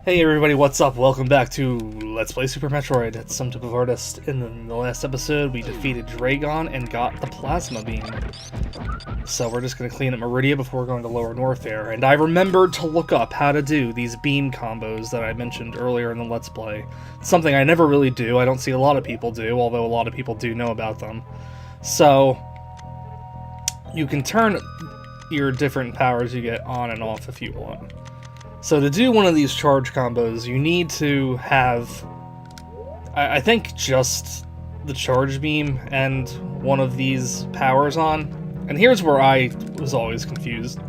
Hey everybody, what's up? Welcome back to Let's Play Super Metroid. It's some type of artist. In the last episode, we defeated Dragon and got the Plasma Beam. So we're just going to clean up Maridia before we're going to lower Norfair. And I remembered to look up how to do these beam combos that I mentioned earlier in the Let's Play. It's something I never really do. I don't see a lot of people do, although a lot of people do know about them. So you can turn your different powers you get on and off if you want. So to do one of these charge combos, you need to have, I think, just the charge beam and one of these powers on. And here's where I was always confused.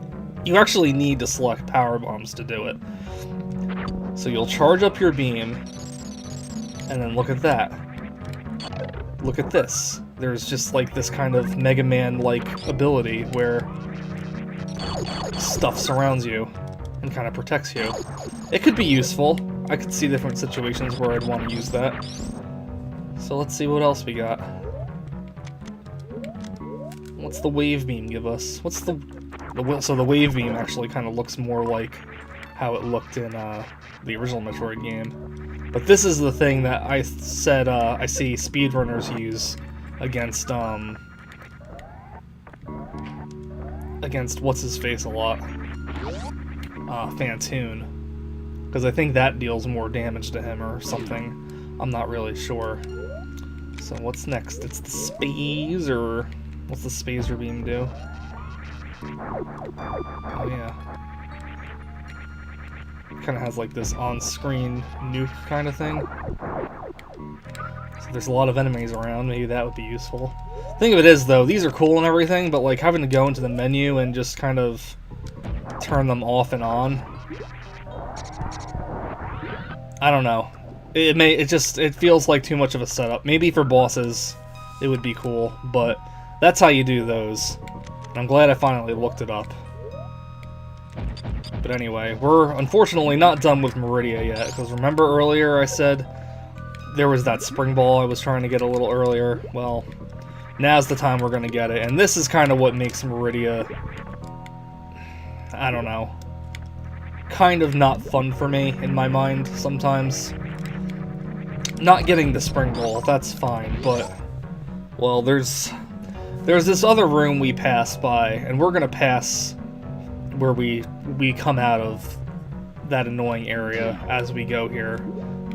You actually need to select power bombs to do it. So you'll charge up your beam, and then look at that. Look at this. There's just like this kind of Mega Man-like ability where stuff surrounds you and kind of protects you. It could be useful. I could see different situations where I'd want to use that. So let's see what else we got. What's the wave beam give us? What's so the wave beam actually kind of looks more like how it looked in the original Metroid game. But this is the thing that I said I see speedrunners use against what's his face a lot. Fantoon, because I think that deals more damage to him or something. I'm not really sure. So what's next? It's the Spazer. What's the Spazer beam do? Oh yeah. Kind of has like this on-screen nuke kind of thing. So there's a lot of enemies around. Maybe that would be useful. The thing of it is, though, these are cool and everything, but like having to go into the menu and just kind of turn them off and on, I don't know. It feels like too much of a setup. Maybe for bosses it would be cool, but that's how you do those. And I'm glad I finally looked it up. But anyway, we're unfortunately not done with Maridia yet, because remember earlier I said there was that spring ball I was trying to get a little earlier? Well, now's the time we're gonna get it, and this is kind of what makes Maridia, I don't know, kind of not fun for me in my mind sometimes. Not getting the spring ball, that's fine, but, well, there's this other room we pass by, and we're gonna pass where we come out of that annoying area as we go here,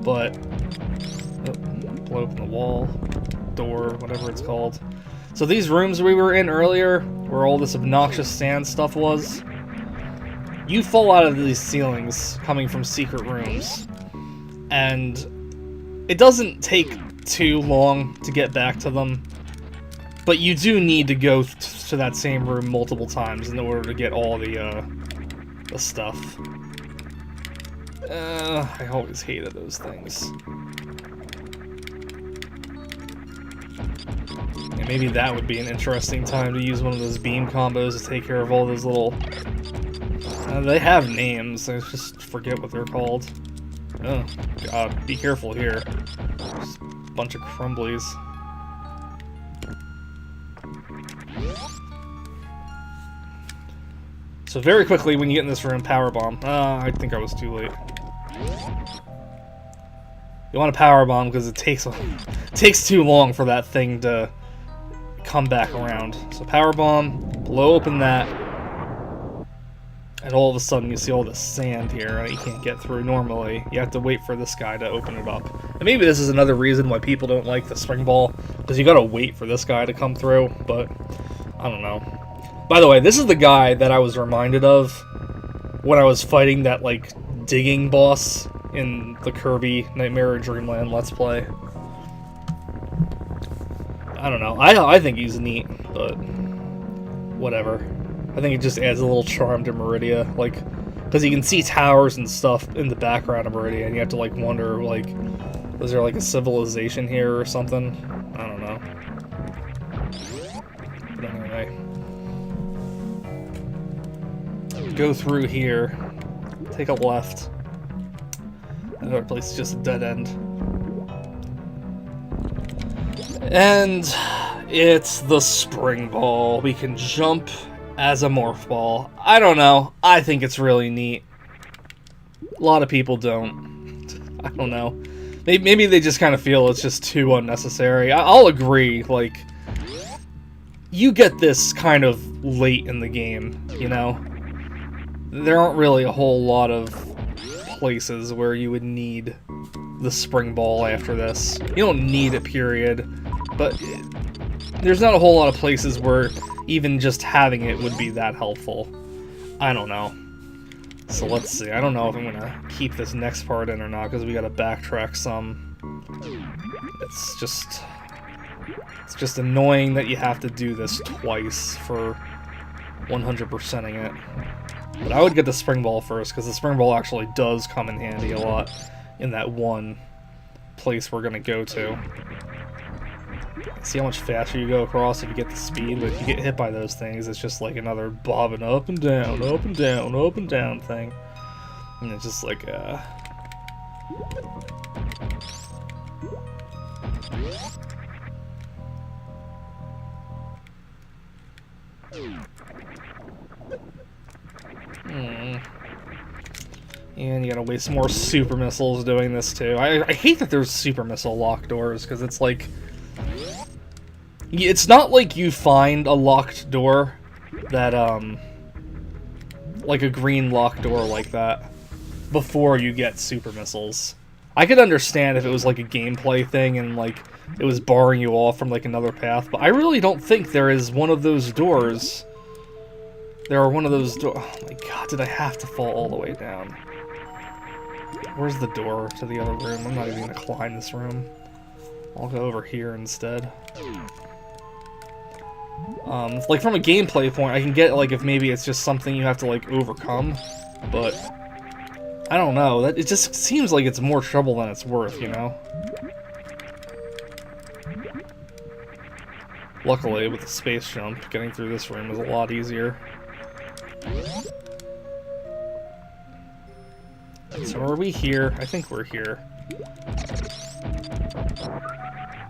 but blow open the wall, door, whatever it's called. So these rooms we were in earlier, where all this obnoxious sand stuff was, you fall out of these ceilings coming from secret rooms, and it doesn't take too long to get back to them, but you do need to go to that same room multiple times in order to get all the stuff. I always hated those things. Yeah, maybe that would be an interesting time to use one of those beam combos to take care of all those little... they have names, I just forget what they're called. Oh, God, be careful here. Just a bunch of crumblies. So very quickly, when you get in this room, power bomb. I think I was too late. You want a power bomb because it takes too long for that thing to come back around. So power bomb, blow open that, and all of a sudden you see all this sand here that you can't get through normally. You have to wait for this guy to open it up. And maybe this is another reason why people don't like the spring ball, because you gotta wait for this guy to come through, but I don't know. By the way, this is the guy that I was reminded of when I was fighting that, like, digging boss in the Kirby Nightmare Dreamland Let's Play. I don't know. I think he's neat, but whatever. I think it just adds a little charm to Maridia, like, because you can see towers and stuff in the background of Maridia, and you have to, like, wonder, like, was there, like, a civilization here or something? I don't know. But anyway. Go through here, take a left. Another place is just a dead end. And it's the spring ball. We can jump as a morph ball. I don't know. I think it's really neat. A lot of people don't. I don't know. Maybe they just kind of feel it's just too unnecessary. I'll agree, like, you get this kind of late in the game, you know? There aren't really a whole lot of places where you would need the spring ball after this. You don't need it, period, but there's not a whole lot of places where even just having it would be that helpful. I don't know. So let's see. I don't know if I'm gonna keep this next part in or not, because we gotta backtrack some. It's just annoying that you have to do this twice for 100%ing it. But I would get the spring ball first, because the spring ball actually does come in handy a lot in that one place we're gonna go to. See how much faster you go across if you get the speed, but if you get hit by those things, it's just like another bobbing up and down, up and down, up and down thing. And it's just like, And you gotta waste more super missiles doing this too. I hate that there's super missile locked doors, because it's like... It's not like you find a locked door that, like a green locked door like that, before you get super missiles. I could understand if it was like a gameplay thing and like it was barring you off from like another path, but I really don't think there is one of those doors. There are one of those doors. Oh my god, did I have to fall all the way down? Where's the door to the other room? I'm not even gonna climb this room. I'll go over here instead. Like from a gameplay point, I can get like if maybe it's just something you have to like overcome, but I don't know. It just seems like it's more trouble than it's worth, you know? Luckily, with the space jump, getting through this room is a lot easier. So are we here? I think we're here.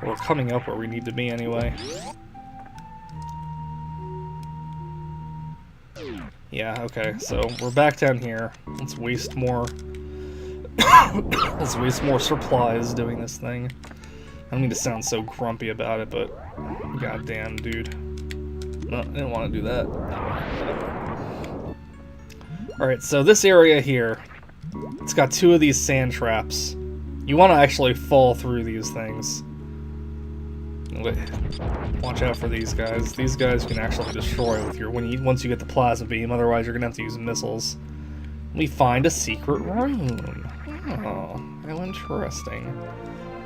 We're coming up where we need to be anyway. Yeah, okay, so we're back down here. Let's waste more... Let's waste more supplies doing this thing. I don't mean to sound so grumpy about it, but... Goddamn, dude. No, I didn't want to do that. Alright, so this area here, it's got 2 of these sand traps. You want to actually fall through these things. Watch out for these guys. These guys can actually destroy with your once you get the plasma beam. Otherwise, you're gonna have to use missiles. We find a secret room. Oh, how interesting.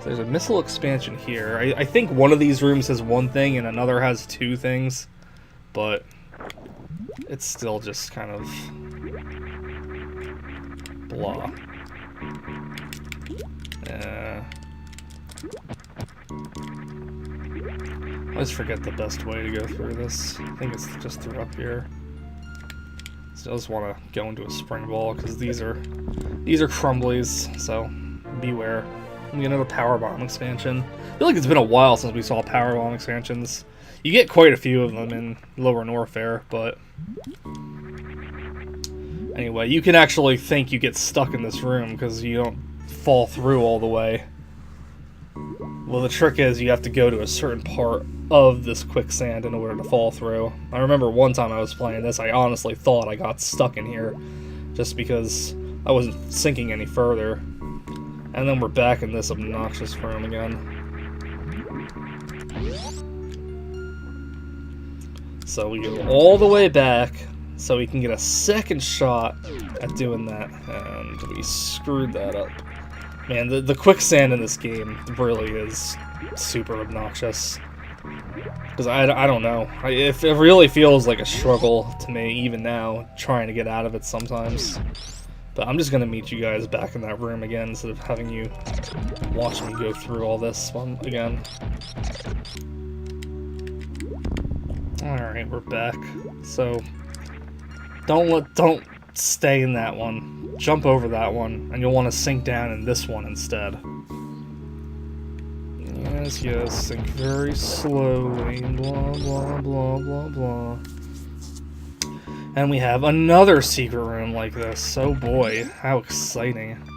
So there's a missile expansion here. I think one of these rooms has one thing and another has 2 things, but it's still just kind of blah. I always forget the best way to go through this. I think it's just through up here. So I just want to go into a spring ball because these are crumblies, so beware. We get another power bomb expansion. I feel like it's been a while since we saw power bomb expansions. You get quite a few of them in Lower Norfair, but anyway, you can actually think you get stuck in this room because you don't fall through all the way. Well, the trick is you have to go to a certain part of this quicksand in order to fall through. I remember one time I was playing this, I honestly thought I got stuck in here just because I wasn't sinking any further. And then we're back in this obnoxious room again. So we go all the way back so we can get a second shot at doing that. And we screwed that up. Man, the quicksand in this game really is super obnoxious. Because I don't know. It really feels like a struggle to me, even now, trying to get out of it sometimes. But I'm just going to meet you guys back in that room again, instead of having you watch me go through all this one again. Alright, we're back. So, don't stay in that one. Jump over that one, and you'll want to sink down in this one instead. Yes, sink very slowly, blah, blah, blah, blah, blah. And we have another secret room like this. Oh boy, how exciting.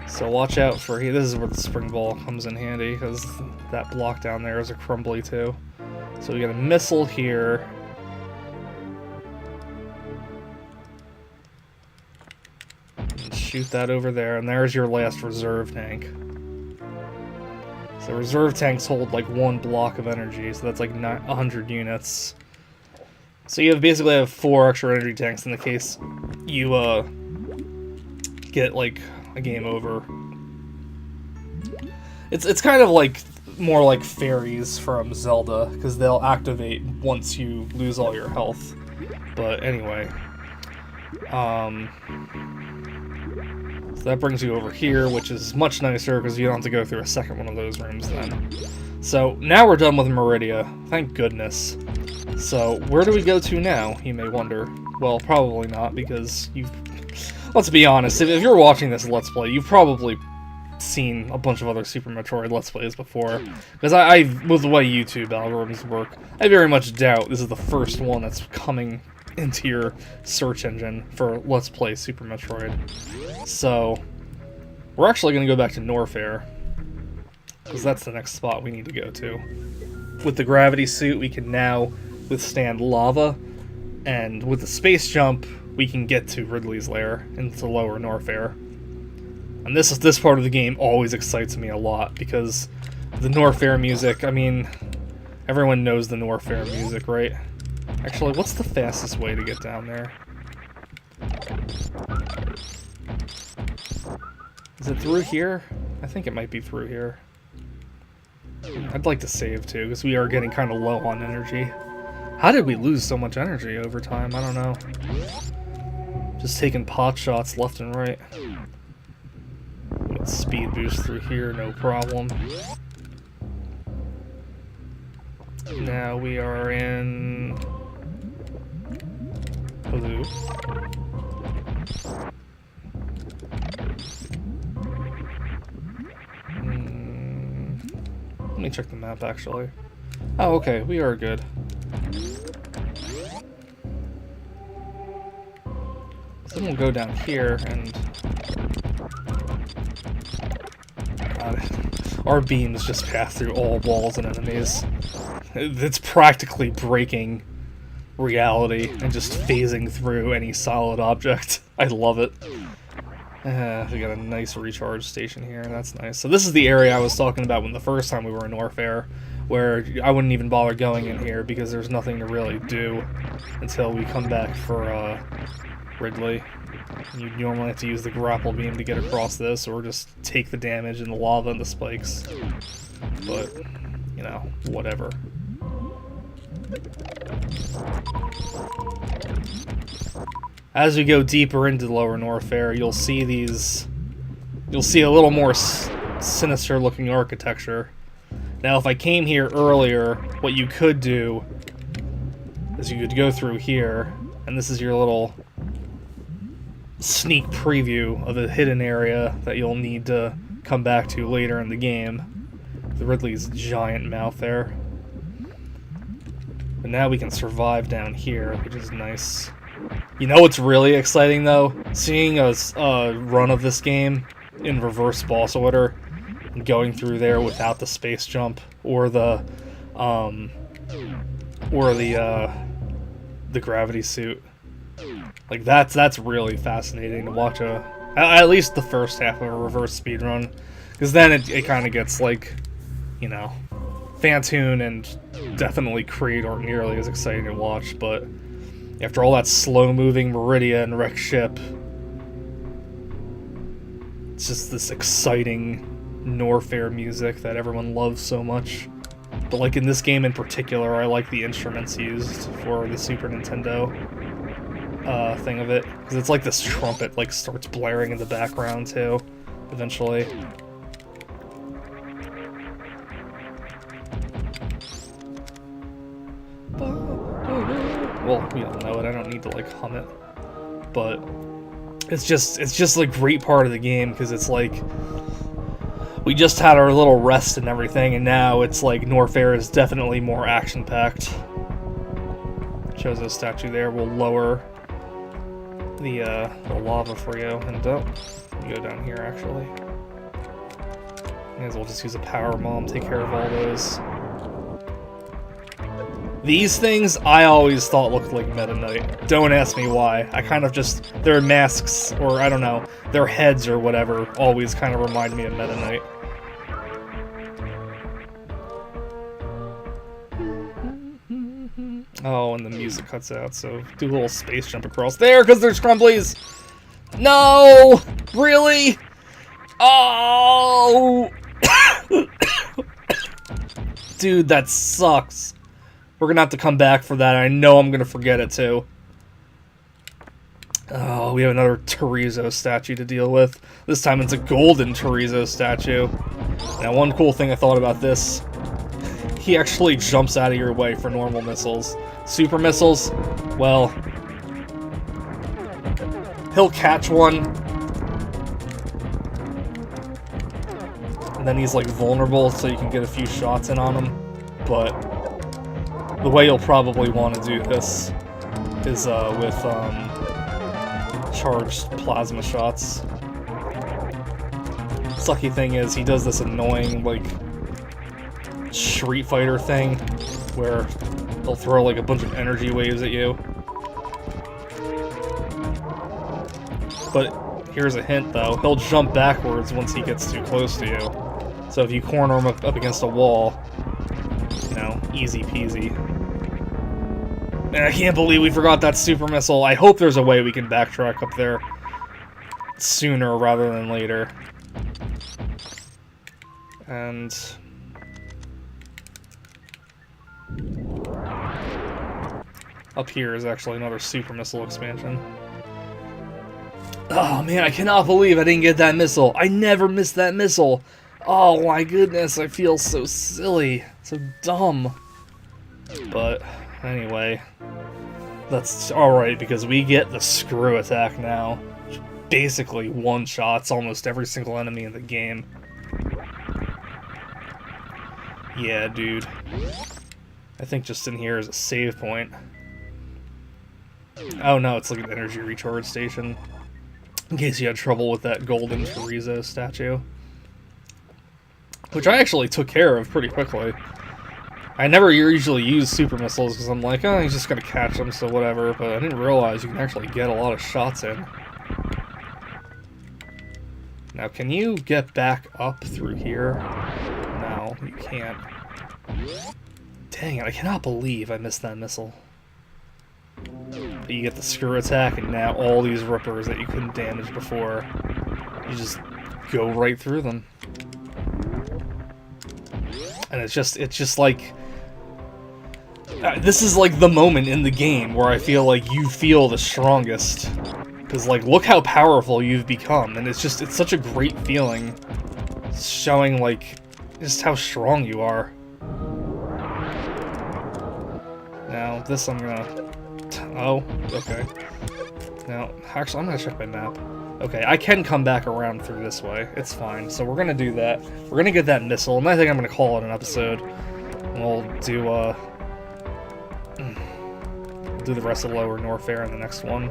So watch out for here. This is where the spring ball comes in handy, because that block down there is a crumbly too. So we got a missile here. And shoot that over there, and there's your last reserve tank. So reserve tanks hold like 1 block of energy, so that's like 100 units. So you basically have 4 extra energy tanks in the case you get like a game over. It's kind of like more like fairies from Zelda, because they'll activate once you lose all your health. But anyway, so that brings you over here, which is much nicer because you don't have to go through a second one of those rooms then. So now we're done with Maridia, thank goodness. So where do we go to now, you may wonder? Well, probably not, because let's be honest, if you're watching this Let's Play, you've probably seen a bunch of other Super Metroid Let's Plays before. Because with the way YouTube algorithms work, I very much doubt this is the first one that's coming into your search engine for Let's Play Super Metroid. So, we're actually going to go back to Norfair, because that's the next spot we need to go to. With the gravity suit, we can now withstand lava, and with the space jump, we can get to Ridley's lair into lower Norfair. And this part of the game always excites me a lot, because the Norfair music, I mean, everyone knows the Norfair music, right? Actually, what's the fastest way to get down there? Is it through here? I think it might be through here. I'd like to save too, because we are getting kind of low on energy. How did we lose so much energy over time? I don't know. Just taking pot shots left and right. Get speed boost through here, no problem. Now we are in blue. Let me check the map actually. Oh, okay, we are good. So we'll go down here and our beams just pass through all walls and enemies. It's practically breaking reality and just phasing through any solid object. I love it. We got a nice recharge station here, that's nice. So this is the area I was talking about when the first time we were in Norfair, where I wouldn't even bother going in here because there's nothing to really do until we come back for Ridley. You normally have to use the grapple beam to get across this, or just take the damage and the lava and the spikes. But, you know, whatever. As we go deeper into the lower Norfair, you'll see a little more sinister looking architecture. Now, if I came here earlier, what you could do is you could go through here, and this is your little sneak preview of a hidden area that you'll need to come back to later in the game. The Ridley's giant mouth there. But now we can survive down here, which is nice. You know what's really exciting though? Seeing a run of this game in reverse boss order, and going through there without the space jump or the gravity suit. Like that's really fascinating to watch at least the first half of a reverse speedrun, because then it kind of gets like, you know, Fantoon and definitely Creed aren't nearly as exciting to watch, but after all that slow-moving Maridia and wrecked ship, it's just this exciting Norfair music that everyone loves so much. But like in this game in particular, I like the instruments used for the Super Nintendo thing of it, because it's like this trumpet like starts blaring in the background too, eventually. Well, we all know it, I don't need to like hum it, but it's just a great part of the game, because it's like we just had our little rest and everything, and now it's like Norfair is definitely more action-packed. Which Chozo statue there will lower the lava for you. And go down here, actually. May as well just use a power bomb, take care of all those. These things I always thought looked like Meta Knight. Don't ask me why. I kind of just, their masks, or I don't know, their heads or whatever, always kind of remind me of Meta Knight. Oh, and the music cuts out, so do a little space jump across there, because there's Crumblies! No! Really? Oh! Dude, that sucks. We're gonna have to come back for that. I know I'm gonna forget it too. Oh, we have another Chorizo statue to deal with. This time it's a golden Chorizo statue. Now, one cool thing I thought about this, he actually jumps out of your way for normal missiles. Super missiles, well, he'll catch one, and then he's like vulnerable, so you can get a few shots in on him. But the way you'll probably want to do this is with charged plasma shots. Sucky thing is, he does this annoying, like, Street Fighter thing, where he'll throw, like, a bunch of energy waves at you. But here's a hint, though. He'll jump backwards once he gets too close to you. So if you corner him up against a wall, you know, easy peasy. Man, I can't believe we forgot that super missile. I hope there's a way we can backtrack up there sooner rather than later. And up here is actually another super missile expansion. Oh man, I cannot believe I didn't get that missile. I never missed that missile. Oh my goodness, I feel so silly, so dumb. But anyway, that's alright because we get the screw attack now. Which basically one-shots almost every single enemy in the game. Yeah, dude. I think just in here is a save point. Oh no, it's like an energy recharge station. In case you had trouble with that golden Chorizo statue. Which I actually took care of pretty quickly. I never usually use super missiles because I'm like, oh, he's just gonna catch them, so whatever. But I didn't realize you can actually get a lot of shots in. Now, can you get back up through here? No, you can't. Dang it, I cannot believe I missed that missile. But you get the screw attack, and now all these rippers that you couldn't damage before, you just go right through them. And it's just like... this is like the moment in the game where I feel like you feel the strongest. Because, like, look how powerful you've become, and it's such a great feeling. It's showing, like, just how strong you are. Now, this I'm gonna... Oh, okay. Now, actually, I'm gonna check my map. Okay, I can come back around through this way. It's fine. So we're gonna do that. We're gonna get that missile, and I think I'm gonna call it an episode. And we'll do the rest of Lower Norfair in the next one.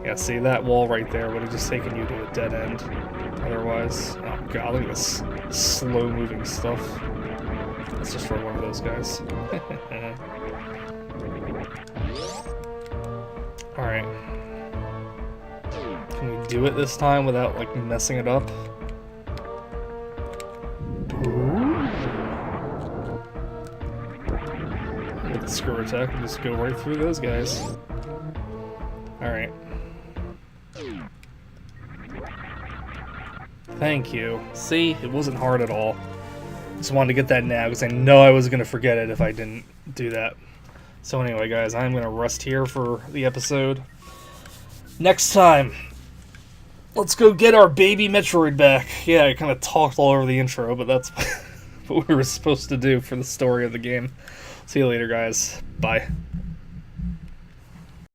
Yeah, see, that wall right there would have just taken you to a dead end. Otherwise, oh god, look at this slow-moving stuff. Let's just throw one of those guys. Alright. Can we do it this time without, like, messing it up? Ooh. With the screw attack, and just go right through those guys. Alright. Thank you. See? It wasn't hard at all. Just wanted to get that now, because I know I was going to forget it if I didn't do that. So anyway, guys, I'm going to rest here for the episode. Next time, let's go get our baby Metroid back. Yeah, I kind of talked all over the intro, but that's what we were supposed to do for the story of the game. See you later, guys. Bye.